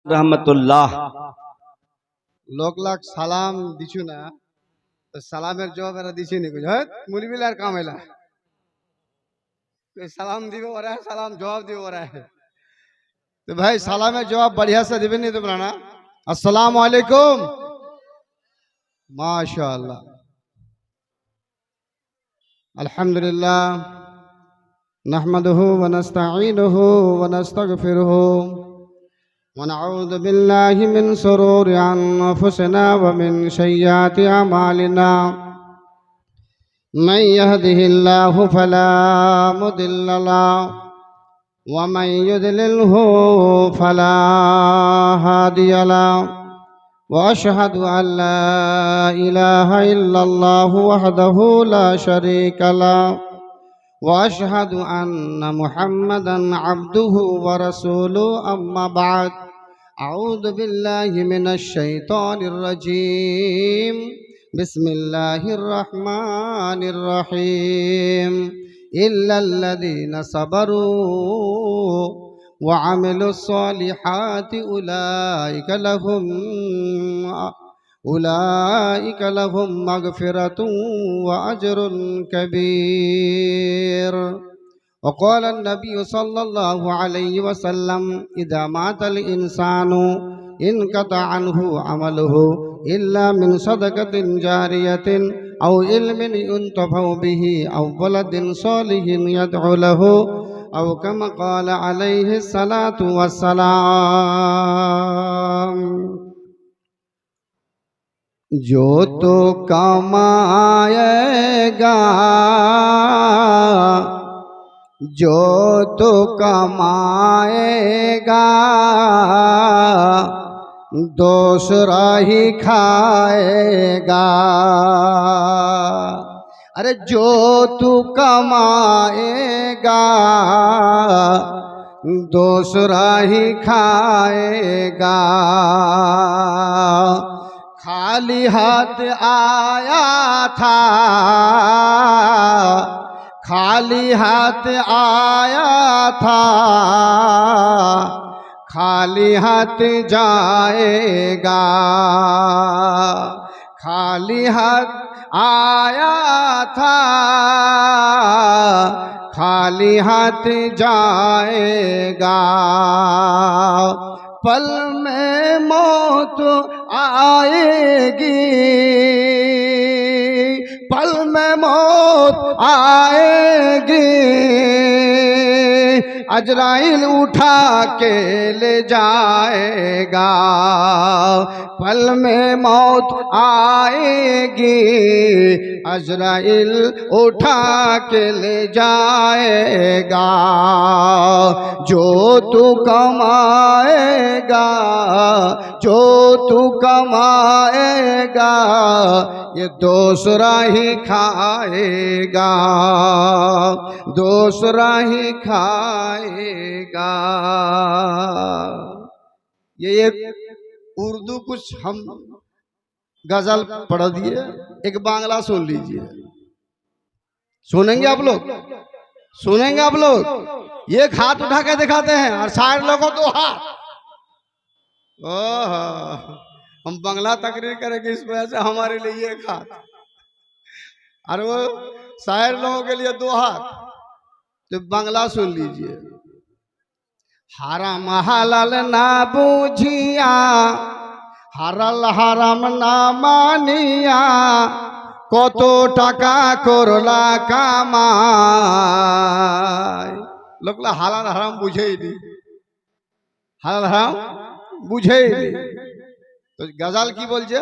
रहमतुल्लाह। लोक लाख সালাম দিছু না তো সালামের জবাব এরা দিছি নি বুঝ মুলবিলার কাম এলা तो सलाम दिवे हो रहा है सलाम जवाब दिवे हो रहा है तो भाई सलामेर जवाब बढ़िया से दिबे नहीं तो ना अस्सलाम वालेकुम माशाअल्लाह अल्हम्दुलिल्लाह नहमदुहु व नस्तईनुहु व नस्तगफिरुहु व नऊज़ु बिल्लाहि मिन शुरूरि अनफुसिना व मिन सय्यिआति अमालिना من يهده الله فلا مضل له ومن يضلله فلا هادي له واشهد ان لا اله الا الله وحده لا شريك له واشهد ان محمدا عبده ورسوله اما بعد اعوذ بالله من الشيطان الرجيم بسم الله الرحمن الرحيم إلا الذين صبروا وعملوا الصالحات أولئك لهم مغفرة وأجر كبير وقال النبي صلى الله عليه وسلم إذا مات الإنسان انقطع عنه عمله إلا من صدقة جارية أو علم ينتفع به أو ولد صالح يدعو له أو كما قال عليه الصلاة والسلام जो तो कमाएगा जो तो कमाएगा दूसरा ही खाएगा अरे जो तू कमाएगा दूसरा ही खाएगा खाली हाथ आया था खाली हाथ आया था खाली हाथ जाएगा खाली हाथ आया था खाली हाथ जाएगा पल में मौत आएगी पल में मौत आएगी अजराइल उठा के ले जाएगा पल में मौत आएगी अजराइल उठा के ले जाएगा जो तू कमाएगा जो तू कमाएगा ये दूसरा ही खाएगा दूसरा ही खाएगा ये एक उर्दू कुछ हम गजल पढ़ दिए एक बांग्ला सुन लीजिए सुनेंगे आप लोग सुनेंगे आप लोग एक हाथ उठा के दिखाते हैं और सारे लोगों दो हाथ ओह हम बांग्ला तकरीर करेंगे इस वजह से हमारे लिए एक हाथ और वो शायर लोगों के लिए दो हाथ तो बांग्ला सुन लीजिए हराम हलाल ना बुझिया हरल हराम ना मानिया কত টাকা করলা কামাই লোকলা হালাল হারাম বুঝেই নি হালাল হারাম বুঝেই নি তো গজল কি বলছে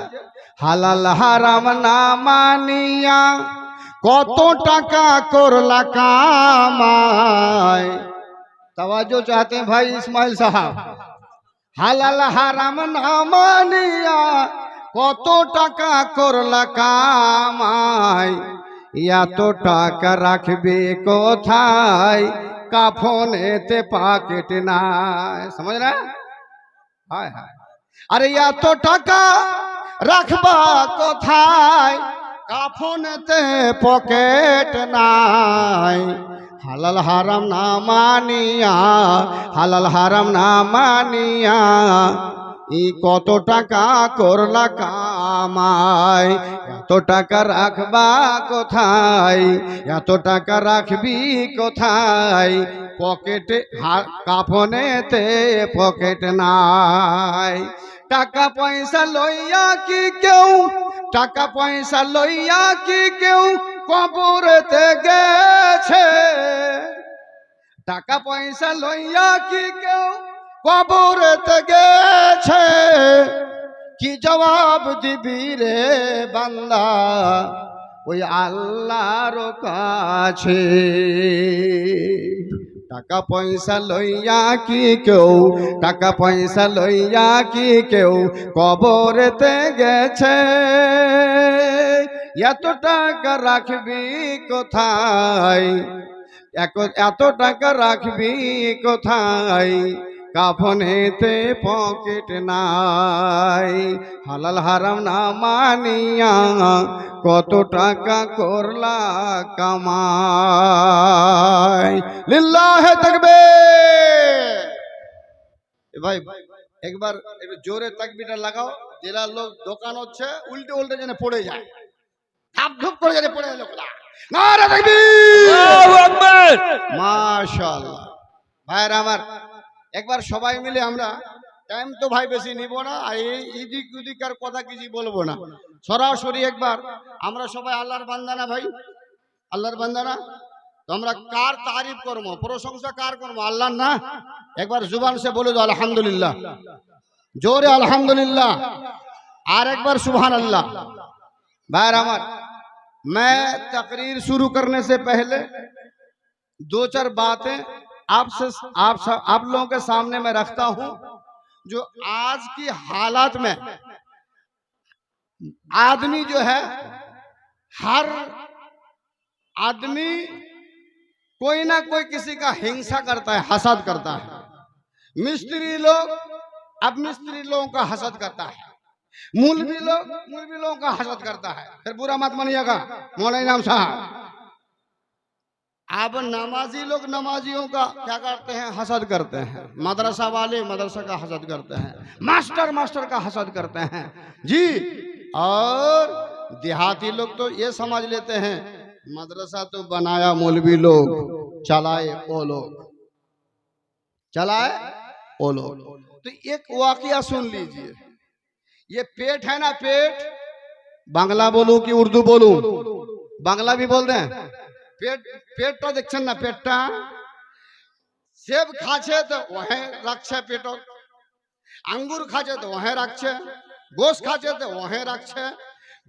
হালাল হারাম না মানিয়া কত টাকা করলা কামাই तवज्जो चाहते हैं भाई इस्माइल साहब हालाल हाराम ना मानिया কত টাকা করলা কামাই এত টাকা রাখবে কোথায় কাফনেতে পকেট নাই समझ रहे हाय हाय अरे এত টাকা রাখবা কোথায় কাফনেতে পকেট নাই হালাল হারাম না মানিয়া, হালাল হারাম না মানিয়া ই কত টাকা করলা কামাই, এত টাকা রাখবা কোথায়, এত টাকা রাখবি কোথায়, পকেটে কাফনেতে পকেট নাই। টাকা পয়সা লইয়া কি কেউ, টাকা পয়সা লইয়া কি কেউ কবরেতে গেছে, টাকা পয়সা লইয়া কি কেউ কবরেতে গেছে, কি জবাব দিবি রে বান্দা ওই আল্লাহর কাছে। টাকা পয়সা লইয়া কি কেউ, টাকা পয়সা লইয়া কি কেউ কবরেতে গেছে, এত টাকা রাখবি কোথায়, এত টাকা রাখবি কোথায়, কাফনেতে পকেট নাই। হালাল হারাম না মানিয়া কত টাকা করলা কামাই। লিল্লাহে তাকবীর। ভাই একবার একটু জোরে তাকবীরটা লাগাও। জেলার লোক দোকান হচ্ছে উল্টে উল্টে যেন পড়ে যায়, ধাপ ধুপ করে যেন পড়ে যায়। নারে তাকবীর, আল্লাহু আকবার, মাশাআল্লাহ। ভাইরা আমার, একবার সবাই মিলে আমরা, টাইম তো ভাই বেশি নিব না, আর এই ইদিক উদিকার কথা কিছু বলবো না, সরাসরি একবার আমরা সবাই আল্লাহর বান্দা না ভাই, আল্লাহর বান্দা না, তো আমরা কার তারিফ করবো, প্রশংসা কার করবো, আল্লাহর না। একবার जुबान से बोले दो अल्हम्दुलिल्लाह, जोरे अल्हम्दुलिल्लाह, और एक बार सुभान अल्लाह। भाई अमर, मैं तकरीर शुरू करने से पहले दो चार बातें आपसे आप लोगों के सामने मैं रखता हूं, जो आज की हालात में आदमी जो है, हर आदमी कोई ना कोई किसी का हिंसा करता है, हसद करता है। मिस्त्री लोग अब मिस्त्री लोगों का हसद करता है, मौलवी लोगों का हसद करता है। फिर बुरा मत मानिएगा मौलाना साहब। अब नमाजी लोग नमाजियों का क्या करते हैं, हसद करते हैं। मदरसा वाले मदरसा का हसद करते हैं, मास्टर का हसद करते हैं जी। और देहाती लोग तो ये समझ लेते हैं मदरसा तो बनाया मौलवी लोग, चलाए वो लोग, चलाए वो लोग। तो एक वाकया सुन लीजिए, ये पेट है ना, पेट, बांग्ला बोलूं कि उर्दू बोलूं, बांग्ला भी बोल दें। पेटটা দেখছেন না, পেটটা সেব খাচ্ছে তো ওহে রাখছে পেট, আঙ্গুর খাচ্ছে তো ওহে রাখছে, গোশ খাচ্ছে তো ওহে রাখছে,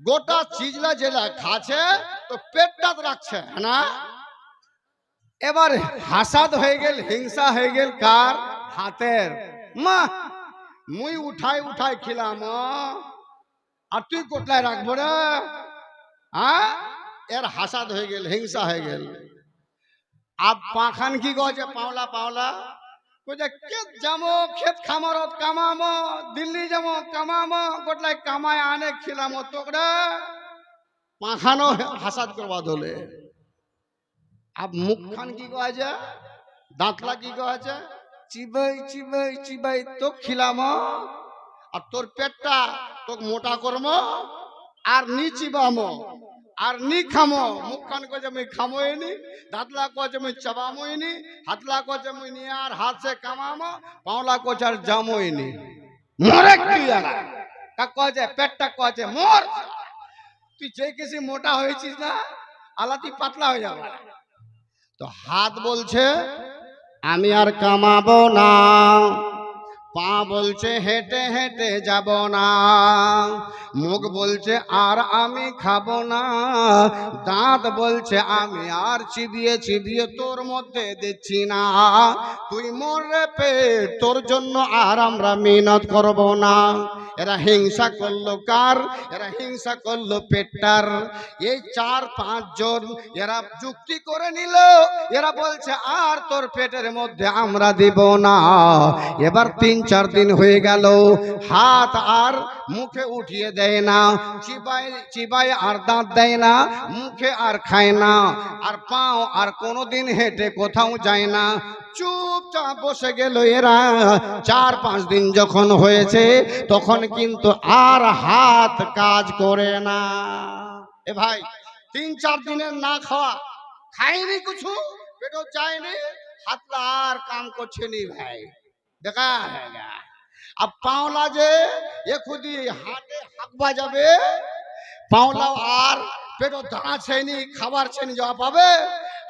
গোটা চিজলা জেলা খাচ্ছে তো পেটটা রাখছে না। এবার হাসাদ হয়ে গেল, হিংসা হয়ে গেল কার, হাতের। মা মুই উঠাই উঠাই খিলাম, আর তুই কোথায় রাখবো রে, হ্যাঁ, এর হাসাদ হয়ে গেল, হিংসা হয়ে গেল। আব পাখান কি কছে, পাওলা পাওলা কছে কেত যামো, ক্ষেত খামারত কামামো, দিল্লি যামো কামামো, গোটলাই কামায় আনে খিলামো তোকরা, পাখানো হাসাদ করবা ধলে। আব মুখখান কি কছে, দাঁতলা কি কছে, চিবাই চিবাই চিবাই তো খিলামো, আর তোর পেটটা তোকে মোটা করমো, আর নি চিবামো, আর নি খামো। মুখখান কছে মুই খামোইনি, দাঁতলা কছে মুই চাবামোইনি, হাতলা কছে মুই নিয়ে আর হাত সে কামামো, পাওলা কছে আর জামোইনি। মরে কি লাগা কা কছে, পেটটা কছে মোর, তুই যে কিছু মোটা হয়েছিস না, আলা তুই পাতলা হয়ে যাবে। তো হাত বলছে আমি আর কামাবো না, পা বলছে হেঁটে হেঁটে যাব না, মুখ বলছে আর আমি খাবো না, দাঁত বলছে আমি আর চিবিয়ে চিবিয়ে তোর মধ্যে দিচ্ছি না, তুই মরে পেট, তোর জন্য আর আমরা মেহনত করব না। এরা হিংসা করলো কার? এরা হিংসা করলো পেটটার। এই 4-5 জন এরা যুক্তি করে নিল, এরা বলছে আর তোর পেটের মধ্যে আমরা দিব না। এবার 3-4 দিন হয়ে গেল, হাত আর মুখে উঠিয়ে দেয় না, চিবায় চিবায় আর দাঁত দেয় না, মুখে আর খায় না, আর পাও আর কোনোদিন হেঁটে কোথাও যায় না, চুপচাপ বসে গেল এরা। 4-5 দিন যখন হয়েছে তখন কিন্তু আর হাত কাজ করে না। এ ভাই 3-4 দিনের না খাওয়া, খায়নি কিছু, পেটও চায়নি, হাতটা আর কাম করছে নি ভাই, দেখা হ্যাঁ। अब पावला जे ये खुद ही हाथे हाथ बाजाबे पावला और पेटो दाना छेनी खाबार छेनी जवाब पाबे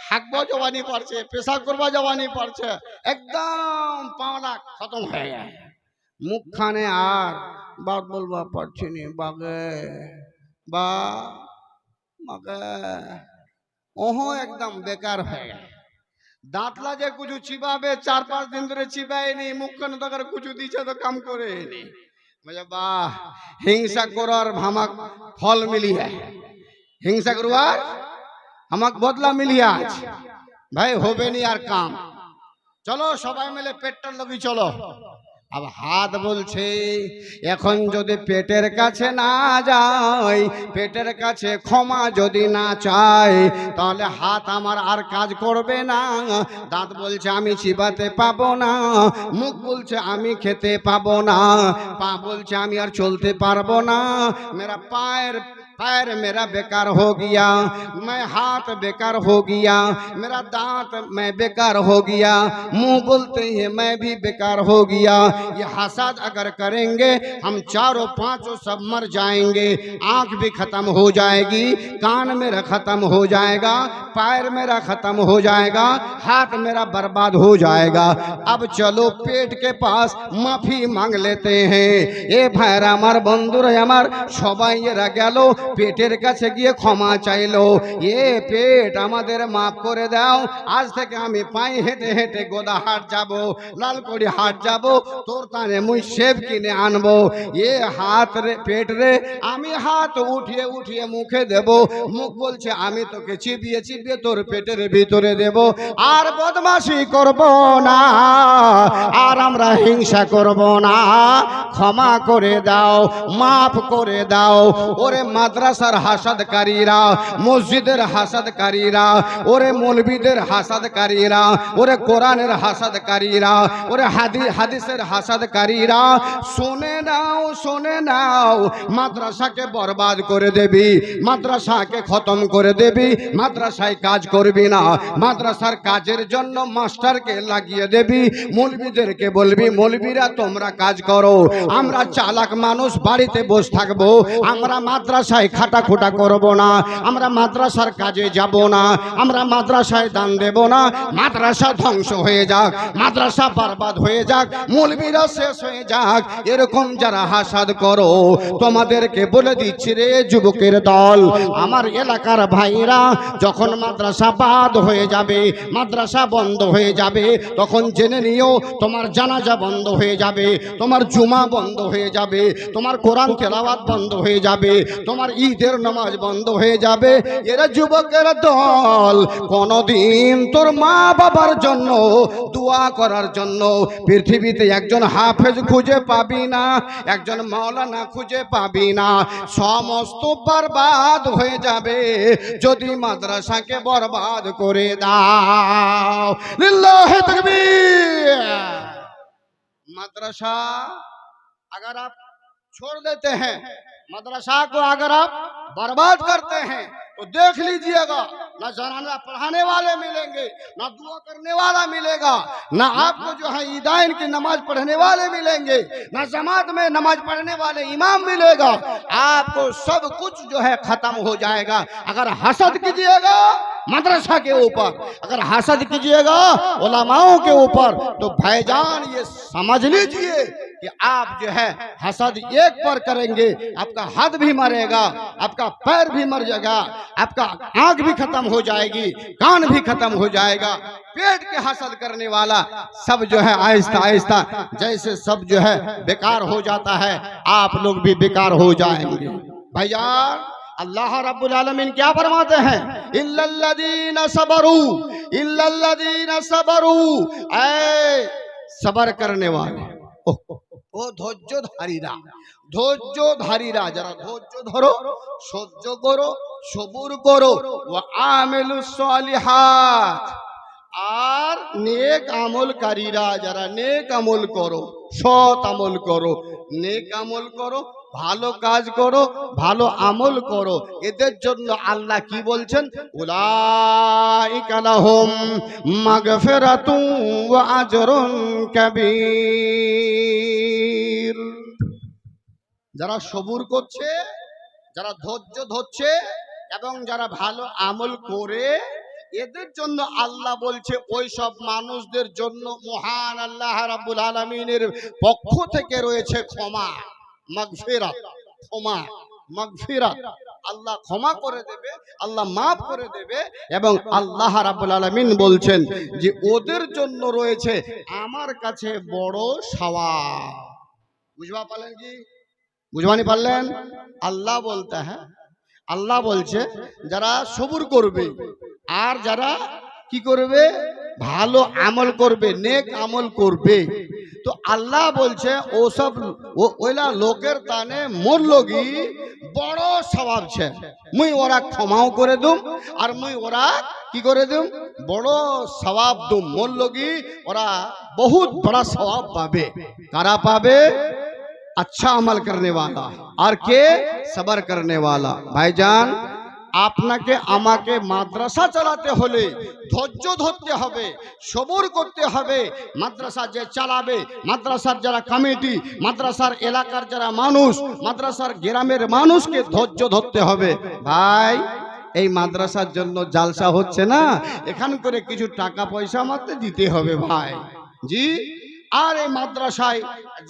हाकबो जवानी पड़ছে पेशाब करबो जवानी पड़ছে एकदम पावला खत्म हो गया मुख खाने আর बात बोलबा पड़ছে नी बागे बा मगे ओहो एकदम बेकार हो गया दांतला जे कुछ चिबाबे 4-5 दिन धरे चिबाए नहीं मुख खाने तो अगर कुछ दीछे तो काम करे नहीं मुझे वाह हिंसा करार हमाक फल मिली है हिंसा करवार हमाक बदला मिली आज भाई होबे नहीं यार काम चलो सबाई मिले पेटटार लगी चलो अब हाथ बोलছে এখন যদি পেটের কাছে না যাই পেটের কাছে ক্ষমা যদি না চাই তাহলে হাত আমার আর কাজ করবে না দাঁত বলছে আমি চিবাতে পাবো না মুখ বলছে আমি খেতে পাবো না পা বলছে আমি আর চলতে পারবো না मेरा पैर मेरा बेकार हो गया मैं हाथ बेकार हो गया मेरा दांत मैं बेकार हो गया मुंह बोलते हैं मैं भी बेकार हो गया ये हसद अगर करेंगे हम 4-5 सब मर जाएंगे आंख भी खत्म हो जाएगी कान मेरा खत्म हो जाएगा पैर मेरा खत्म हो जाएगा हाथ मेरा बर्बाद हो जाएगा अब चलो पेट के पास माफी मांग लेते हैं ये भाईरा আমার বন্ধুরা আমার সবাই এরা গেল পেটের কাছে গিয়ে ক্ষমা চাইলো এ পেট আমাদের maaf করে দাও আজ থেকে আমি পায়ে হেঁটে হেঁটে গোদাহাট যাব লালকুড়ি হাট যাব তোর কানে মুই সেব কিনে আনবো এ হাত রে পেট রে আমি হাত উঠিয়ে উঠিয়ে মুখে দেব মুখ বলছে আমি তোকে চিবিয়ে চিবিয়ে তোর পেটের ভিতরে দেব আর বদমাশি করব না আর আমরা হিংসা করব না ক্ষমা করে দাও maaf করে দাও ওরে মাদ্রাসার হাসাদকারীরা মসজিদের হাসাদকারীরা ওরে মৌলবীদের হাসাদকারীরা ওরে কোরআনের হাসাদকারীরা ওরে হাদিসের হাসাদকারীরা শুনে নাও মাদ্রাসাকে বরবাদ করে দেবি মাদ্রাসাকে খতম করে দেবি মাদ্রাসায় কাজ করবি না মাদ্রাসার কাজের জন্য মাস্টারকে লাগিয়ে দেবি মৌলবীদেরকে বলবি মৌলবীরা তোমরা কাজ করো আমরা চালাক মানুষ বাড়িতে বসে থাকবো আমরা মাদ্রাসায় খাটাখুটা করব না আমরা মাদ্রাসার কাজে যাব না আমরা মাদ্রাসায় দান দেব না মাদ্রাসা ধ্বংস হয়ে যাক মাদ্রাসা বরবাদ হয়ে যাক মৌলবীরা শেষ হয়ে যাক এরকম যারা হাসাদ করো তোমাদেরকে বলে দিচ্ছি রে যুবকের দল আমার এলাকার ভাইরা যখন মাদ্রাসা বাদ হয়ে যাবে মাদ্রাসা বন্ধ হয়ে যাবে তখন জেনে নিও তোমার জানাজা বন্ধ হয়ে যাবে তোমার জুমা বন্ধ হয়ে যাবে তোমার কোরআন তেলাওয়াত বন্ধ হয়ে যাবে তোমার ঈদের নামাজ বন্ধ হয়ে যাবে এরা যুবকের দল কোনদিন তোর মা বাবার জন্য দোয়া করার জন্য পৃথিবীতে একজন হাফেজ খুঁজে পাবি না একজন মাওলানা খুঁজে পাবি না সমস্ত বরবাদ হয়ে যাবে যদি মাদ্রাসাকে বরবাদ করে দাও লিল্লাহি তাকবীর मदरसा अगर आप छोड़ देते हैं मदरसा को अगर आप बर्बाद करते हैं तो देख लीजिएगा ना जनाना पढ़ाने वाले मिलेंगे ना दुआ करने वाला मिलेगा ना आपको जो है ईदाइन की नमाज पढ़ने वाले मिलेंगे ना जमात में नमाज पढ़ने वाले इमाम मिलेगा आपको सब कुछ जो है खत्म हो जाएगा अगर हसद कीजिएगा मदरसा के ऊपर अगर हसद कीजिएगा उलमाओं के ऊपर तो भाईजान ये समझ लीजिए कि आप जो है हसद एक पर करेंगे, आपका हाथ भी मरेगा, आपका पैर भी मर जाएगा, आपका आंख भी खत्म हो जाएगी, कान भी खत्म हो जाएगा। पेट के हसद करने वाला सब जो है आहिस्ता आहिस्ता जैसे सब जो है बेकार हो जाता है, आप लोग भी बेकार हो जाएंगे। भाईजान, अल्लाह रब्बुल आलमीन क्या फरमाते हैं? इल्लल्लज़ीना सबरू, इल्लल्लज़ीना सबरू, ऐ सबर करने वाले, ও ধৈর্যধারীরা, ধৈর্যধারীরা যারা ধৈর্য ধরো, সহ্য করো, সবুর করো, ওয়া আমিলুস সালিহাত, আর নেক আমলকারীরা যারা নেক আমল করো, সৎ আমল করো, নেক আমল করো, ভালো কাজ করো, ভালো আমল করো, এদের জন্য আল্লাহ কি বলছেন? উলাইকা লাহুম মাগফিরাতুন ওয়া আজরুন কাবীর। যারা সবুর করছে, যারা ধৈর্য ধরছে এবং যারা ভালো আমল করে, এদের জন্য আল্লাহ বলছে ওই সব মানুষদের জন্য মহান আল্লাহ রাব্বুল আলামিনের পক্ষ থেকে রয়েছে ক্ষমা, মাগফিরাত, ক্ষমা, মাগফিরাত। আল্লাহ ক্ষমা করে দেবে, আল্লাহ মাফ করে দেবে, এবং আল্লাহ রাব্বুল আলামিন বলছেন যে ওদের জন্য রয়েছে আমার কাছে বড় সওয়াব। বুঝবা পারলেন কি? বুঝবানি পারলেন? আল্লাহ বলতে হ্যাঁ, আল্লাহ বলছে যারা সবুর করবে আর যারা কি করবে? ভালো আমল করবে, নেক আমল করবে, তো আল্লাহ বলছে ওসব ওইলা লোকের তানে মোর লগি বড় সওয়াব ছে, মুই ওরা ক্ষমাও করে দুম, আর মুই ওরা কি করে দুম? বড় সওয়াব দুম, মোর লগি ওরা বহুত বড় সওয়াব পাবে। কারা পাবে? अच्छा अमल करने वाला और के सबर करने वाला। भाईजान, আপনাকে আমাকে মাদ্রাসা চালাতে হলে ধৈর্য ধরতে হবে, সবর করতে হবে। মাদ্রাসা যে চালাবে, মাদ্রাসার যারা কমিটি, মাদ্রাসার এলাকার যারা মানুষ, মাদ্রাসার গ্রামের মানুষকে ধৈর্য ধরতে হবে। ভাই, এই মাদ্রাসার জন্য জালসা হচ্ছে না, এখান করে কিছু টাকা পয়সা মাত্র দিতে হবে ভাই। জি, আর এই মাদ্রাসায়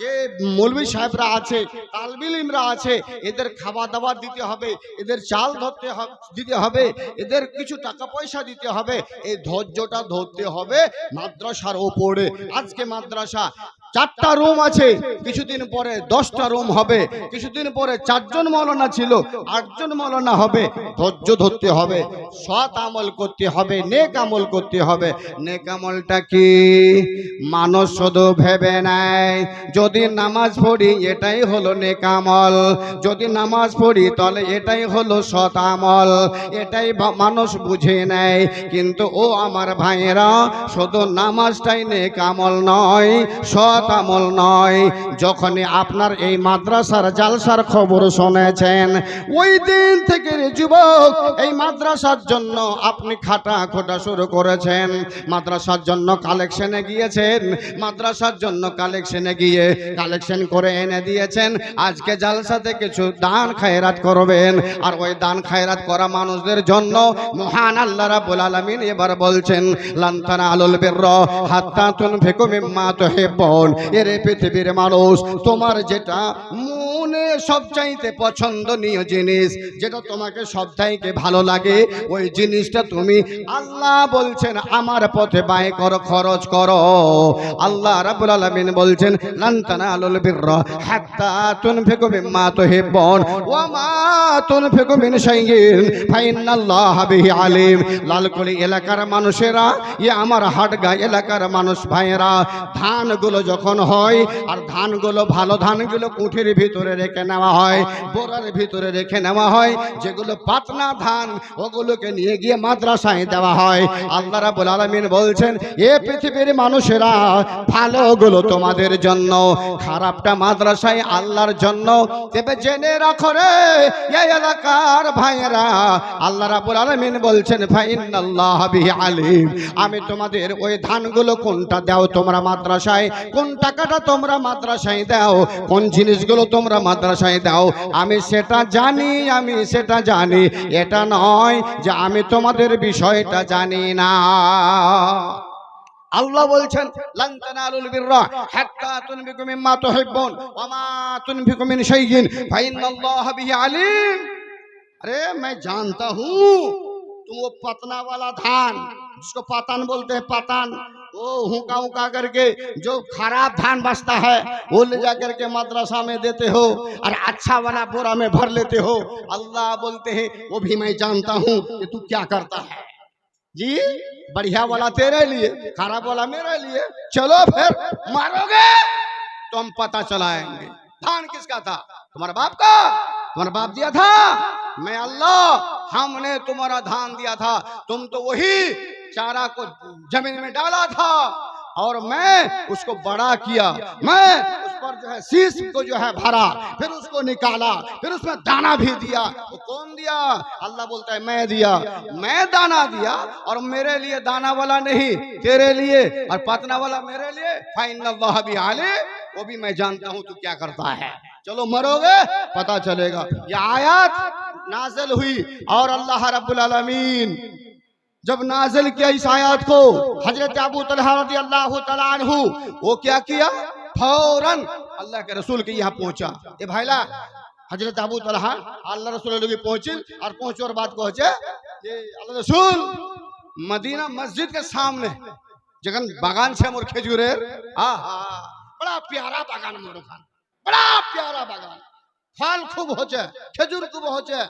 যে মৌলভী সাহেবরা আছে, তালবিল ইমরা আছে, এদের খাওয়া দাওয়া দিতে হবে, এদের চাল দিতে হবে, এদের কিছু টাকা পয়সা দিতে হবে। এই ধৈর্যটা ধরতে হবে মাদ্রাসার ওপরে। আজকে মাদ্রাসা 4টা রুম আছে, কিছুদিন পরে 10টা রুম হবে, কিছুদিন পরে 4 জন মৌলানা ছিল, 8 জন মৌলানা হবে। ধৈর্য ধরতে হবে, সৎ আমল করতে হবে, নেক আমল করতে হবে। নেক আমলটা কি? মানুষ শুধু ভেবে নেয় যদি নামাজ পড়ি এটাই হলো নেক আমল, যদি নামাজ পড়ি তাহলে এটাই হলো সৎ আমল, এটাই মানুষ বুঝে নেয়। কিন্তু ও আমার ভাইয়েরা, শুধু নামাজটাই নেক আমল নয়, সৎ আমল নয়। যখনই আপনার এই মাদ্রাসার জালসার খবর শুনেছেন, ওই দিন থেকে যুবক এই মাদ্রাসার জন্য আপনি খাটা শুরু করেছেন, মাদ্রাসার জন্য কালেকশনে গিয়েছেন, মাদ্রাসার জন্য কালেকশনে গিয়ে কালেকশন করে এনে দিয়েছেন। আজকে জালসাতে কিছু দান খায়রাত করবেন, আর ওই দান খায়রাত করা মানুষদের জন্য মহান আল্লাহ রাব্বুল আলামিন এবার বলছেন, লান তানালুল বিররা হাত্তা তুনফিকু মিম্মা তুহিব্বুন। এরে পৃথিবীর মানুষ, তোমার যেটা মনে সবচাইতে পছন্দনীয় জিনিস, যেটা তোমাকে সবচাইতে ভালো লাগে, ওই জিনিসটা তুমি, আল্লাহ বলছেন, আমার পথে ব্যয় করো, খরচ করো। আল্লাহ রাব্বুল আলামিন বলছেন, লান তানালুল বিররা হাত্তা তুনফিকু মিম্মা তুহিব্বুন ওয়া মা তুনফিকু মিন শাইইন ফাইন্নাল্লাহা বিহি আলিম। লালকুলি এলাকার মানুষেরা, আমার হাটগা এলাকার মানুষ ভাইয়েরা, ধানগুলো যখন হয়, আর ধানগুলো ভালো ধানগুলো কুঠির ভিতরে রেখে নেওয়া হয়, বোরার ভিতরে রেখে নেওয়া হয়। যেগুলো পাতলা ধান, ওগুলোকে নিয়ে গিয়ে মাদ্রাসায় দেওয়া হয়। আল্লাহ রাব্বুল আলামিন বলছেন, এ পৃথিবীর মানুষেরা, ভালোগুলো তোমাদের জন্য, খারাপটা মাদ্রাসায় আল্লাহর জন্য। তবে জেনে রাখো রে এই এলাকার ভাইয়েরা, আল্লাহ রাব্বুল আলামিন বলছেন, ফাইন্নাল্লাহা বিহি আলিম। আমি তোমাদের ওই ধানগুলো কোনটা দাও তোমরা মাদ্রাসায়, কোন টাকাটা তোমরা মাদ্রাসায় দাও, কোন জিনিসগুলো তোমরা মাদ্রাসায় দাও, আমি সেটা জানি, আমি সেটা জানি। এটা নয় যে আমি তোমাদের বিষয়টা জানি না। আল্লাহ বলছেন লান তানালুল বিররা হাত্তা তুনফিকু মিম্মা তুহিব্বুন ওয়া মা তুনফিকু মিন শাইইন ফাইন্নাল্লাহা বিহি আলিম। अरे मैं जानता हूँ तुम वो पतना वाला धान जिसको पतान बोलते हैं, पतान, वो हुका हुका करके जो खराब धान बचता है वो ले जा करके मदरसा में देते हो और अच्छा वाला बोरा में भर लेते हो। अल्लाह बोलते हैं वो भी मैं जानता हूँ कि तू क्या करता है। जी बढ़िया वाला तेरे लिए, खराब वाला मेरे लिए। चलो फिर मारोगे तो हम पता चलाएंगे। धान किसका था? तुम्हारा बाप का? तुम्हारा बाप दिया था? मैं अल्लाह, हमने तुम्हारा धान दिया था, तुम तो वही चारा को जमीन में डाला था और मैं उसको बड़ा किया, मैं उस पर जो है शीश को जो है भरा, फिर उसको निकाला, फिर उसमें दाना भी दिया। तो कौन दिया? अल्लाह बोलता है मैं दिया। मैं दाना दिया और मेरे लिए दाना वाला नहीं तेरे लिए, और पतना वाला मेरे लिए। फाइनल्लाह भी आले, वो भी मैं जानता हूँ तू क्या करता है। चलो मरोगे पता चलेगा। ये आयत नाज़िल हुई और अल्लाह रब्बुल आलमीन जब नाज़िल किया इस आयत को, हजरत अबू तलहा रज़ियल्लाहु तआला अन्हु वो क्या किया, फौरन अल्लाह के रसूल के यहाँ पहुंचा। ये भाईला हजरत अबू तलहा अल्लाह रसूल लगे पहुंचे और पहुंचोर बात पहुंचे ये अल्लाह रसूल मदीना मस्जिद के सामने जगन बागान छे मोर खेजूरेर, बड़ा प्यारा बागान मोर, बड़ा प्यारा बागान, फल खूब होचे, খেজুর खूब होचे,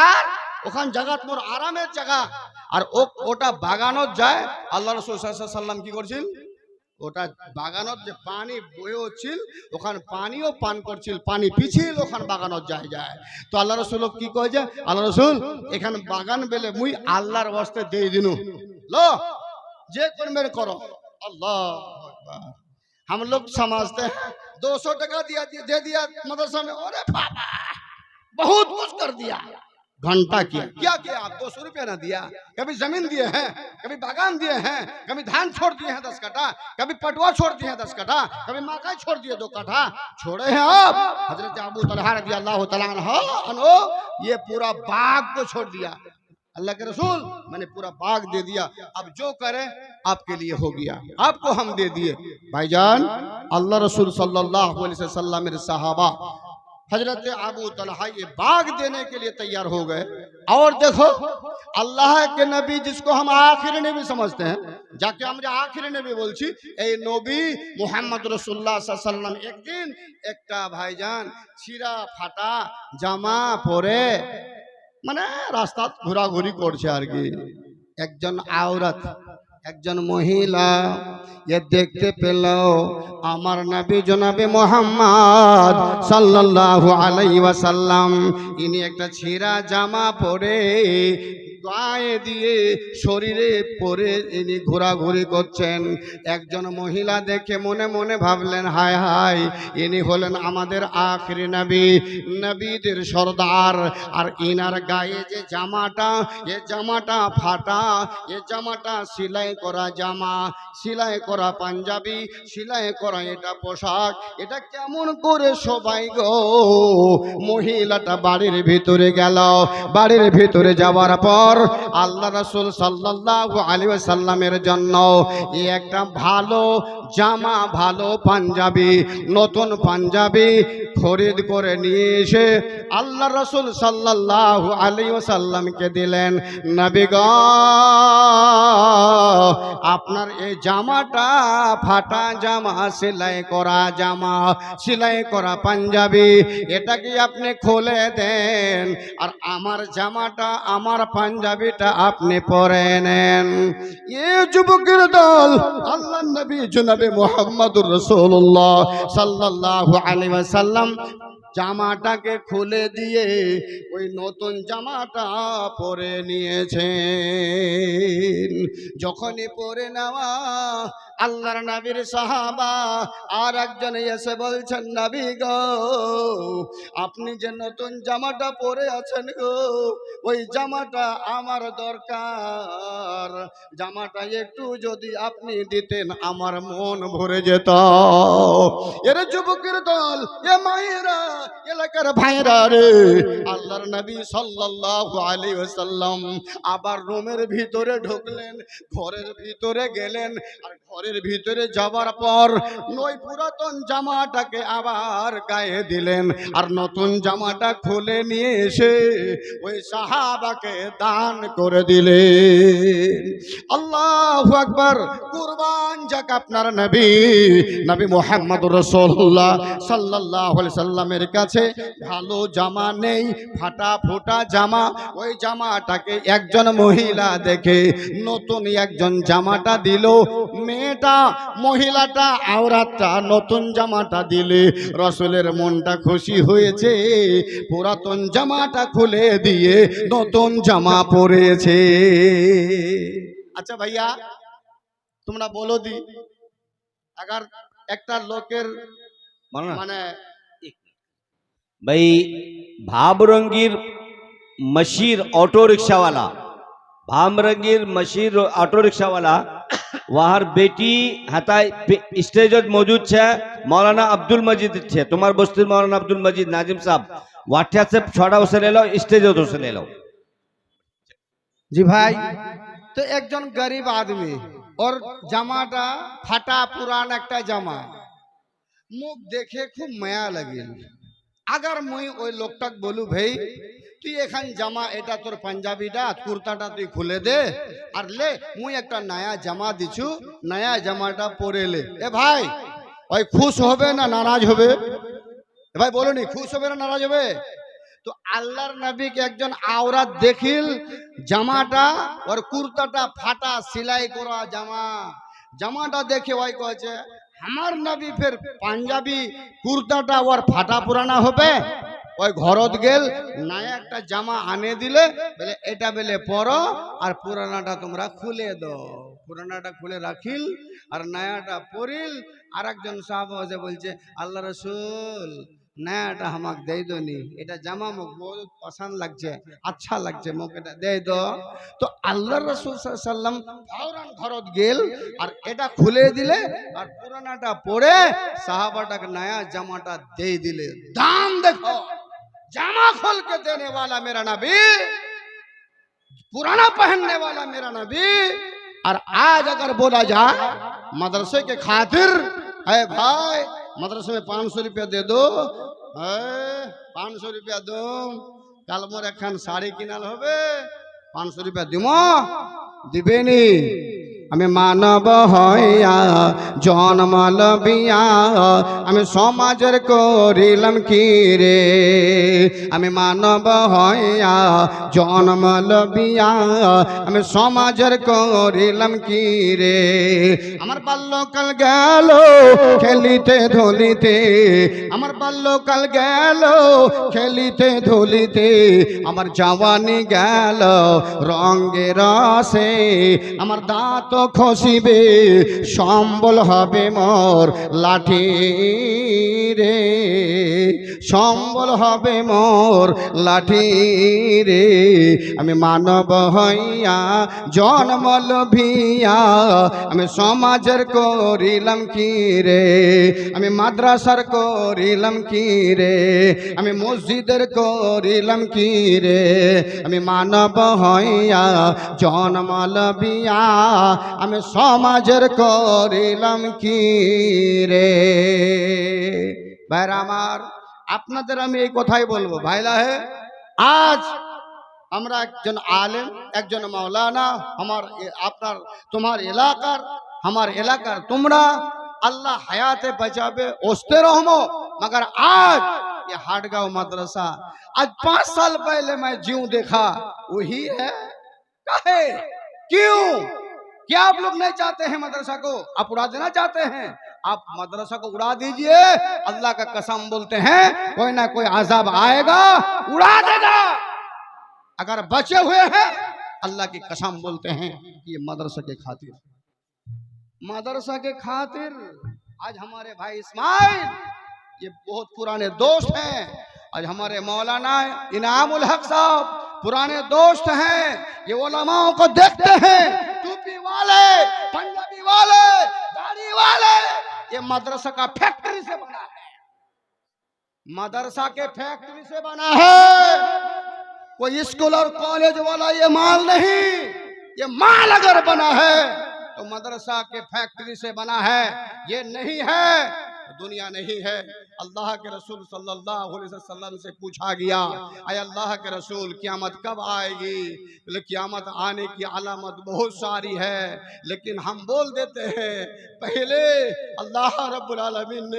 আর ওখান জায়গা মোর আরামের জায়গা। আর ওটা বাগানত যায় আল্লাহ রাসূল সাল্লাল্লাহু আলাইহি সাল্লাম কি করছিল, ওটা বাগানত যে পানি বয়ে হচ্ছিল ওখান পানিও পান করছিল, পানি পিছিল ওখান বাগানত যায়। তো আল্লাহ রাসূল কি কয় যে আল্লাহ রাসূল এখান বাগান বেলে মুই আল্লাহর ওয়াস্তে দেই দিনু, লো যে কোন মেরে করো। अल्लाह हम लोग समझते हैं 200 टका दिया दे दिया मदरसा में, अरे बाबा बहुत कुछ कर दिया। घंटा किया क्या किया? आप 200 रुपया ना दिया, कभी जमीन दिए हैं, कभी बागान दिए हैं, कभी धान छोड़ दिए हैं 10 कट्ठा, कभी पटुआ छोड़ दिए हैं 10 कट्ठा, कभी मकई छोड़ दिए 2 कट्ठा, छोड़े हैं आप। हजरत अबू तलहा रज़ियल्लाहु तआला अन्हु ये पूरा बाग को छोड़ दिया। अल्लाह के रसूल मैंने पूरा बाग दे दिया, अब जो करे आपके लिए हो गया, आपको हम दे दिए। भाईजान अल्लाह रसूल सल्लल्लाहु अलैहि वसल्लम मेरे सहाबा हजरत अबू तलहा ये बाग देने के लिए तैयार हो गए। और देखो अल्लाह के नबी जिसको हम आखिरी नबी समझते हैं, जाके আমরা आखिरी नबी বলছি, এই নবী মুহাম্মদ রাসূলুল্লাহ সাল্লাল্লাহু আলাইহি ওয়াসাল্লাম একদিন একটা ভাইজান ছিঁড়া ফাটা জামা পরে মানে রাস্তা ঘোরাঘুরি করছে আর কি। একজন আওরাত, একজন মহিলা ये देखते পেল আমার নবী জনাবে মুহাম্মদ সাল্লাল্লাহু আলাইহি ওয়াসাল্লাম ইনি একটা ছিঁড়া জামা পরে গায়ে দিয়ে শরীরে পরে ইনি ঘোরাঘুরি করছেন। একজন মহিলা দেখে মনে মনে ভাবলেন হায় হায় ইনি হলেন আমাদের আখিরি নবী, নবীদের সরদার। আর ইনার গায়ে যে জামাটা, এ জামাটা ফাটা, এ জামাটা সেলাই করা জামা, সেলাই করা পাঞ্জাবি, সেলাই করা এটা পোশাক, এটা কেমন করে সবাই গো। মহিলাটা বাড়ির ভিতরে গেল, বাড়ির ভিতরে যাওয়ার পর আল্লাহ রাসূল সাল্লাল্লাহু আলাইহি ওয়াসাল্লামের জন্য এই একটা ভালো জামা, ভালো পাঞ্জাবি, নতুন পাঞ্জাবি খরিদ করে নিয়ে এসে আল্লাহ রাসূল সাল্লাল্লাহু আলাইহি ওয়াসাল্লামকে দিলেন। নবী গো আপনার এই জামাটা ফাটা জামা, সেলাই করা জামা, সেলাই করা পাঞ্জাবি, এটাকে আপনি খুলে দেন আর আমার জামাটা, আমার পাঞ্জাবিটা আপনি পরে নেন। এ যুবকের দল আল্লাহ নবী জনাবে মুহাম্মদুর রাসূলুল্লাহ সাল্লাল্লাহু আলাইহি ওয়াসাল্লাম জামাটাকে খুলে দিয়ে ওই নতুন জামাটা পরে নিয়েছেন। যখনই পরে নেওয়া আল্লাহর নবীর সাহাবা আর একজন এসে বলছেন নবী গো আপনি যে নতুন জামাটা পরে আছেন গো ওই জামাটা আমার দরকার, জামাটা একটু যদি আপনি দিতেন আমার মন ভরে যেত। এর যুবকের দল, এ মায়েরা, এ যুবকের ভাইরা রে, আল্লাহর নবী সাল্লাল্লাহু আলাইহি ওয়াসাল্লাম আবার রুমের ভিতরে ঢুকলেন, ঘরের ভিতরে গেলেন। আর ঘরের ভিতরে যাবার পর ওই পুরাতন জামাটাকে আবার গায়ে দিলেন, আর নতুন জামাটা খুলে নিয়ে এসে ওই সাহাবাকে দান করে দিলেন। আল্লাহু আকবার। কুরবান যাক আপনার নবী, নবী মুহাম্মদুর রাসূলুল্লাহ সাল্লাল্লাহু আলাইহি সাল্লামের কাছে ভালো জামা নেই, ফাটা ফোটা জামা। ওই জামাটাকে একজন মহিলা দেখে নতুন একজন জামাটা দিল। মেয়েটা, মহিলাটা, আওরাতটা নতুন জামাটা দিলে রাসূলের মনটা খুশি হয়েছে, পুরাতন জামাটা খুলে দিয়ে নতুন জামা পরেছে। আচ্ছা ভাইয়া, তোমরা বলো দি, अगर একটা লোকের মানে भाई भाबरंगीर मशीर ऑटो रिक्शा वाला, भामरंगीर मशीर ऑटो रिक्शा वाला वहार बेटी हाथाय स्टेजत मौजूद छे मौलाना अब्दुल मजीद छे, तुम्हार बस्तीर मौलाना अब्दुल मजीद नाजिम साहब वाटिया से छोड़ा उसे ले लो, स्टेजत उसे ले लो। जी भाई, तो एक जन गरीब आदमी और জামাটা ফাটা পুরান একটা জামা, মুখ দেখে খুব মায়া লাগিল। আগার মুই ওই লোকটাক বলু, ভাই তুই এখান জামা, এটা তোর পাঞ্জাবিটা কুর্তাটা তুই খুলে দে, আর লে মুই একটা নয়া জামা দিছু, নয়া জামাটা পরে লে। এ ভাই, ওই খুশ হবে না নারাজ হবে? এ ভাই বলো নি, খুশ হবে না নারাজ হবে? তো আল্লাহর নবীকে একজন আওরাত দেখিল, জামাটা और কুর্তাটা ফাটা সেলাই করা জামা, জামাটা দেখে ওই কয়েছে আমার নবী ফের পাঞ্জাবি কুর্তাটা ওর ফাটা পুরানা হবে। ওই ঘরত গেল, নয়া একটা জামা আনে দিলে, বলে এটা বেলে পরো আর পুরানাটা তোমরা খুলে দাও। পুরানাটা খুলে রাখিল আর নয়াটা পরিল। আর একজন সাহাবা বলছে, আল্লাহ রাসূল নয়াটা আমাকে দে দো নি, এটা জামা মোক বহুত পছন্দ লাগছে, আচ্ছা লাগছে, মোক এটা দে দো। তো আল্লাহ রাসূল সাল্লাল্লাহু আলাইহি সাল্লাম ফৌরান ঘরত গেল আর এটা খুলে দিলে আর পুরানাটা পরে সাহাবাটাকে নয়া জামাটা দে দিলে। দাম দেখো, জামা खोल के देने वाला मेरा नबी, पुराना पहनने वाला मेरा नबी। और आज अगर बोला जाए मदरसे के खातिर, है भाई मदरसे में 500 रुपया दे दो, 500 रुपया दो, कल मोर एखान शाड़ी किनाल होबे, 500 रुपया दिमो, दिबे नी। আমি মানব হইয়া জন্মাল বিয়া, আমি সমাজের করিলাম কি রে। আমি মানব হইয়া জন্মাল বিয়া, আমি সমাজের করিলাম কি রে। আমার বাল্যকাল গেল খেলিতে ধুলিতে, আমার বাল্যকাল গেল খেলিতে ধুলিতে, আমার জওয়ানি গেল রঙে রসে, আমার দাঁত খসিবে সম্বল হবে মোর লাঠি রে, সম্বল হবে মোর লাঠি রে। আমি মানব হইয়া জন্মল ভিয়া, আমি সমাজের করিলাম কি রে। আমি মাদ্রাসার করিলাম কি রে, আমি মসজিদের করিলাম কি রে। আমি মানব হইয়া জন্মল ভিয়া, আমি সমাজের করিলাম কি রে। ভাইরা আমার, আপনাদের আমি এই কথাই বলবো, ভাইলা হে, আজ আমরা একজন আলেম, একজন মাওলানা, আমার আপনার তোমার এলাকার, আমার এলাকার তোমরা, अल्लाह हयात बचावे ओसते रहो। मगर आज ये हाटगांव मदरसा, आज 5 साल पहले मैं ज्यों देखा वही है। काहे, क्यों, क्या आप लोग नहीं चाहते हैं मदरसा को? आप उड़ा देना चाहते हैं? आप मदरसा को उड़ा दीजिए, अल्लाह का कसम बोलते हैं कोई ना कोई अजाब आएगा, उड़ा देगा। अगर बचे हुए हैं, अल्लाह की कसम बोलते हैं ये मदरसा के खातिर, मदरसा के खातिर। आज हमारे भाई इस्माइल ये बहुत पुराने दोस्त हैं, आज हमारे मौलाना इनामुल हक साहब पुराने दोस्त हैं। ये उलमाओं को देखते हैं, टोपी वाले, पंजाबी वाले, दाढ़ी वाले, ये मदरसा का फैक्ट्री से बना है। मदरसा के फैक्ट्री से बना है, कोई स्कूल और कॉलेज वाला ये माल नहीं। ये माल अगर बना है तो मदरसा के फैक्ट्री से बना है, ये नहीं है दुनिया नहीं है। अल्लाह के रसूल सल्लल्लाहु अलैहि वसल्लम से पूछा गया, अय अल्लाह के रसूल क़यामत कब आएगी? बोले क़यामत आने की अलामत बहुत सारी है, लेकिन हम बोल देते हैं पहले अल्लाह रब्बुल आलमीन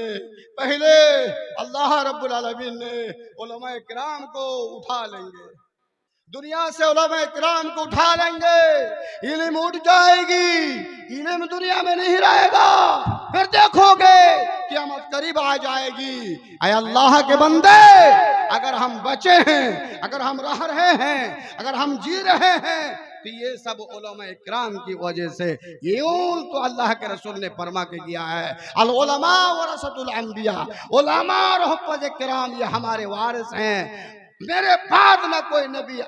ने उलमाए किराम को उठा लेंगे, दुनिया से उलमाए किराम को उठा लेंगे, इल्म उठ जाएगी, इल्म दुनिया में नहीं रहेगा, फिर देखोगे क़यामत करीब आ जाएगी। ऐ अल्लाह के बंदे, अगर हम बचे हैं, अगर हम रह रहे हैं, अगर हम जी रहे हैं, तो ये सब उलमाए किराम की वजह से। ये तो अल्लाह के रसूल ने फरमा के दिया है, अल उलमा वरसतुल अंबिया, उलमा और हुफ़्फ़ाज़ किराम ये हमारे वारिस हैं। मेरे बाद न कोई नबी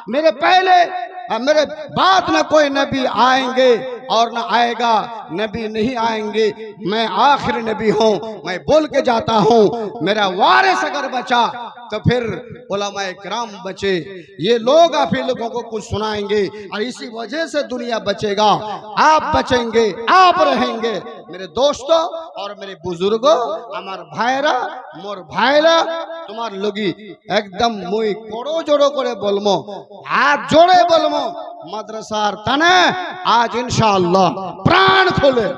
मेरे बाद न कोई नबी आएंगे और न आएगा, नबी नहीं आएंगे, मैं आखिरी नबी हूँ। मैं बोल के जाता हूँ, मेरा वारिस अगर बचा तो फिर उलमाए किराम बचे। ये लोग आप ही लोगों को कुछ सुनाएंगे और इसी वजह से दुनिया बचेगा। आप बचेंगे, आप रहेंगे। मेरे दोस्तों और मेरे बुजुर्गों, আমার ভাইরা, মোর ভাইরা, তোমার লগি একদম মুই কোড়ো জোড়ো করে বলমো, হাত জোড়ে বলমো, মাদ্রাসার তানে আজ ইনশাআল্লাহ প্রাণ खोले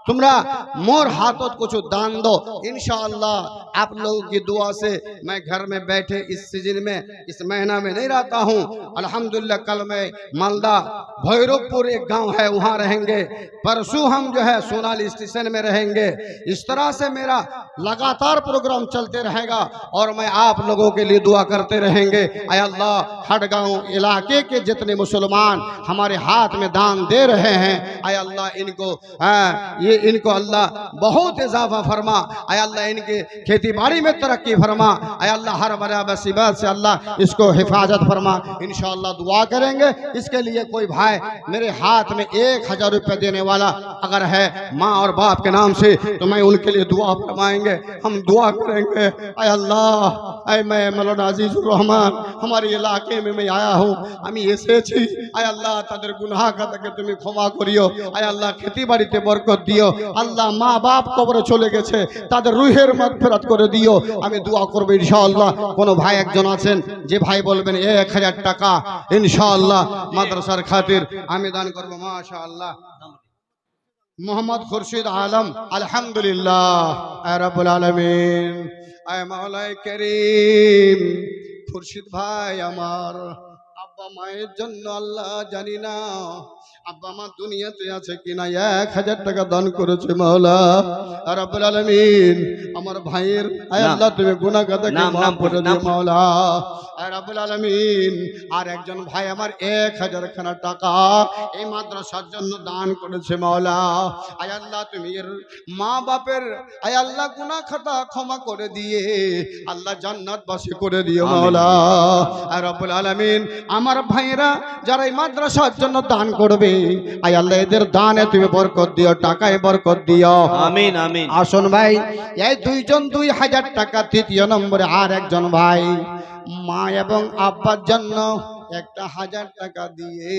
तुमरा मोर हाथों कुछ दान दो, इंशाअल्लाह आप लोगों की दुआ से मैं घर में बैठे इस सीजन में, इस महीना में नहीं रहता हूँ। अल्हम्दुलिल्लाह कल मैं मालदा भैरवपुर एक गांव है वहाँ रहेंगे, परसों हम जो है सोनाली स्टेशन में रहेंगे। इस तरह से मेरा लगातार प्रोग्राम चलते रहेगा और मैं आप लोगों के लिए दुआ करते रहेंगे। ऐ अल्लाह हडगांव इलाके के जितने मुसलमान हमारे हाथ में दान दे रहे हैं, ऐ अल्लाह इनको इनको अल्लाह बहुत इजाफा फरमा, ऐ अल्लाह इनके खेती बाड़ी में तरक्की फरमा, ऐ अल्लाह हर बला मुसीबत से अल्लाह इसको हिफाजत फरमा। इंशाअल्लाह दुआ करेंगे। इसके लिए कोई भाई मेरे हाथ में 1000 रुपये देने वाला अगर है माँ और बाप के नाम से, तो मैं उनके लिए दुआ फरमाएंगे, हम दुआ करेंगे। ऐ अल्लाह, ऐ मैं मौलाना अजीजुर रहमान हमारे इलाके में मैं आया हूँ, আমি এসেছি, আয় আল্লাহ তাদের গুনাহ খাতাকে তুমি ক্ষমা করিও, আয় আল্লাহ खेती বাড়িতে বরকত দিও, আল্লাহ মা বাপ কবরে চলে গেছে তাদের রুহের মাগফিরাত করে দিও। আমি দোয়া করব ইনশাআল্লাহ। কোন ভাই একজন আছেন যে ভাই বলবেন 1000 টাকা ইনশাআল্লাহ মাদ্রাসার খাতির আমি দান করব, মাশাআল্লাহ। मोहम्मद खुर्शीद आलम, अल्हम्दुलिल्लाह, ऐ रब्बुल आलमीन, ऐ मौलाए करीम खुर्शीद भाई আমার আব্বা মায়ের জন্য আল্লাহ জানি না আব্বা মা দুনিয়াতে আছে কিনা 1000 টাকা দান করেছে মাওলা রব্বুল আলামিন। আমার ভাইয়ের আয় আল্লাহ তুমি গুনাহ খাতাকে মাফ করে দিও মাওলা আয় রব্বুল আলামিন। আর একজন ভাই আমার 1000 খানা টাকা এই মাদ্রাসার জন্য দান করেছে মাওলা। আয় আল্লাহ তুমি এর মা বাপের আয় আল্লাহ গুনাহ খাতা ক্ষমা করে দিয়ে আল্লাহ জান্নাতবাসী করে দিও মাওলা আয় রব্বুল আলামিন। আমার ভাইরা যারা এই মাদ্রাসার জন্য দান করবে আয় আল্লাহ এদের দানে তুমি বরকত দিও, টাকায় বরকত দিও, আমিন আমিন। আসুন ভাই, এই দুইজন 2000 টাকা, তৃতীয় নম্বরে আর একজন ভাই মা এবং আব্বার জন্য 1000 টাকা দিয়ে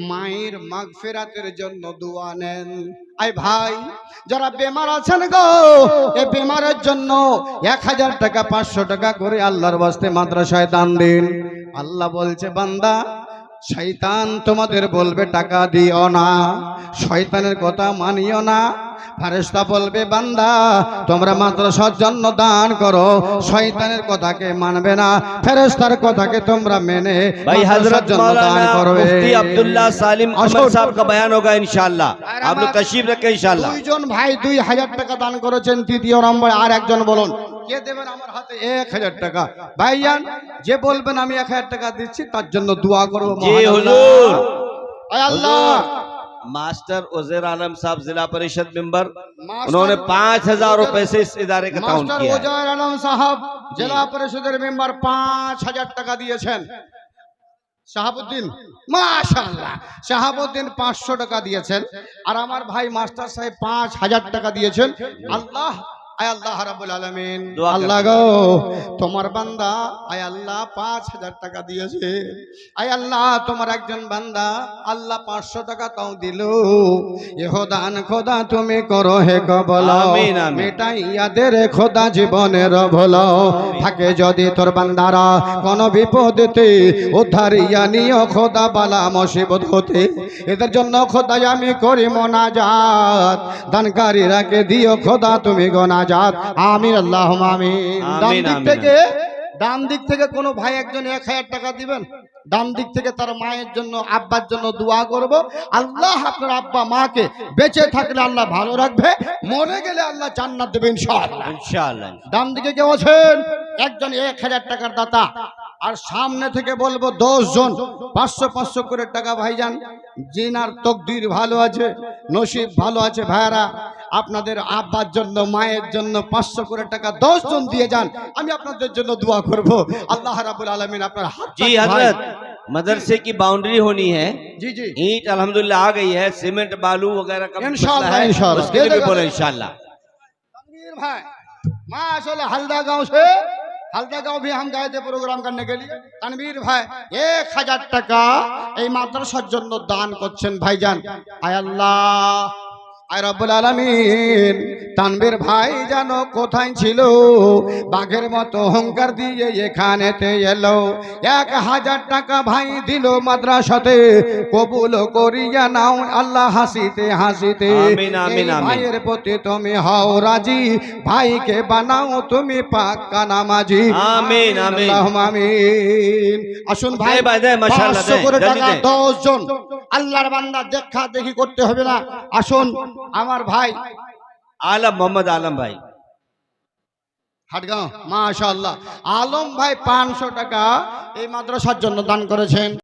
মায়ের মাগফিরাতের জন্য দোয়া নেন। আই ভাই যারা বেমার আছেন গো, এই বেমারের জন্য 1000 টাকা 500 টাকা করে আল্লাহর ওয়াস্তে মাদ্রাসায় দান দিন। আল্লাহ বলছে বান্দা শয়তান তোমাদের বলবে টাকা দিও না, শয়তানের কথা মানিও না। ফেরেশতা বলবে বান্দা তোমরা মাদ্রাসার জন্য দান করো, শয়তানের কথাকে মানবে না, ফেরেশতার কথাকে তোমরা মেনে भाई हजरत দান করবে। मुफ्ती अब्दुल्ला सालिम अहमद साहब का बयान होगा इंशाअल्लाह, आप लोग तशरीफ रखें इंशाअल्लाह। দুইজন ভাই 2000 টাকা দান করেছেন, তৃতীয় নম্বরে আর একজন বলুন কে দেবেন? আমার হাতে 1000 টাকা। ভাইজান যে বলবেন আমি 1000 টাকা দিচ্ছি তার জন্য দোয়া করব। जी हुजूर, आय अल्लाह। मास्टर उज़ैर आलम साहब जिला परिषद मेंबर, उन्होंने 5000 रुपए से इस इदारे का ताउन मास्टर किया है। उज़ैर आलम साहब जिला परिषদের মেম্বার 5000 টাকা দিয়েছেন। শাহাবুদ্দিন মাশাআল্লাহ, শাহাবুদ্দিন 500 টাকা দিয়েছেন। আর আমার ভাই মাস্টার সাহেব 5000 টাকা দিয়েছেন। আল্লাহ আয় আল্লাহ রাব্বুল আলামিন, দোয়া করবেন। আল্লাহ গো তোমার বান্দা আয় আল্লাহ 5,000 টাকা দিয়েছে, আয় আল্লাহ তোমার একজন বান্দা আল্লাহ 500 টাকা তাও দিল, এহো দান খোদা তুমি করো হে কবল, আমিন, আমিন। মেটাই ইয়াদের খোদা জীবনের ভুল, থাকে যদি তোর বান্দারা কোন বিপদেতে উদ্ধার ইয়া নিও খোদা বালা মুসিবত হতে, এদের জন্য খোদা আমি করি মোনাজাত, দানকারীরাকে দিও খোদা তুমি গোনাজাত, আমিন আল্লাহুম্মা আমিন। ডান আমিন, দিক আমিন, থেকে, ডান দিক থেকে কোনো ভাই একজন 1,000 টাকা দিবেন, ডান দিক থেকে তার মায়ের জন্য আব্বার জন্য দোয়া করব, আল্লাহ আপনার আব্বা মাকে বেঁচে থাকলে আল্লাহ ভালো রাখবে, মরে গেলে আল্লাহ জান্নাত দেবে ইনশাআল্লাহ। ইনশাআল্লাহ। ডান দিকে কেউ আছেন একজন 1,000 টাকার দাতা, আর সামনে থেকে বলবো 10 জন 500 করে টাকা ভাইজান, জিনার তকদির ভালো আছে, নসিব ভালো আছে ভাইরা, আপনাদের আব্বার জন্য মায়ের জন্য 500 করে টাকা 10 জন দিয়ে যান, আমি আপনাদের জন্য দোয়া করব, আল্লাহ রাব্বুল আলামিন আপনার হাত जी हजरत, मदरसे की बाउंड्री होनी है, জি জি ईंट अल्हम्दुलिल्लाह आ गई है, सीमेंट बालू वगैरह का इंशाअल्लाह, मसला है, इंशाअल्लाह। उसके लिए भी दे देगा। बोले इंशाअल्लाह। तनवीर भाई माशाल्लाह हल्दा गांव से, हल्दा गांव भी हम गए थे प्रोग्राम करने के लिए, तनवीर भाई 1,000 টাকা এই মাদ্রাসার জন্য দান করছেন ভাইজান, আয় আল্লাহ আয় রব্বুল আলামিন, তানবীর ভাই জানো কোথায় ছিল, বাঘের মতো অহংকার দিয়ে এখানেতে এলো, 1,000 টাকা ভাই দিল মাদ্রাসাতে, কবুল করিয়া নাও আল্লাহ হাসিতে হাসিতে, আমিন, আমিন, এই আমিন। ভাইয়ের প্রতি তুমি হও রাজি, ভাইকে বানাও তুমি পাক্কা নামাজি, আমিন, আমিন। আল্লাহুম্মা আমিন। আসুন ভাই দে ভাই, দে, মাশাআল্লাহ, 500 দে, করে জলদি টাকা দে। 10 জন, আল্লাহর বান্দা দেখা দেখি করতে হবে না, আসুন আমার ভাই आलम मोहम्मद आलम भाई, হাটগাঁও মাশাআল্লাহ আলম ভাই 500 টাকা এই মাদ্রাসার জন্য দান করেছেন।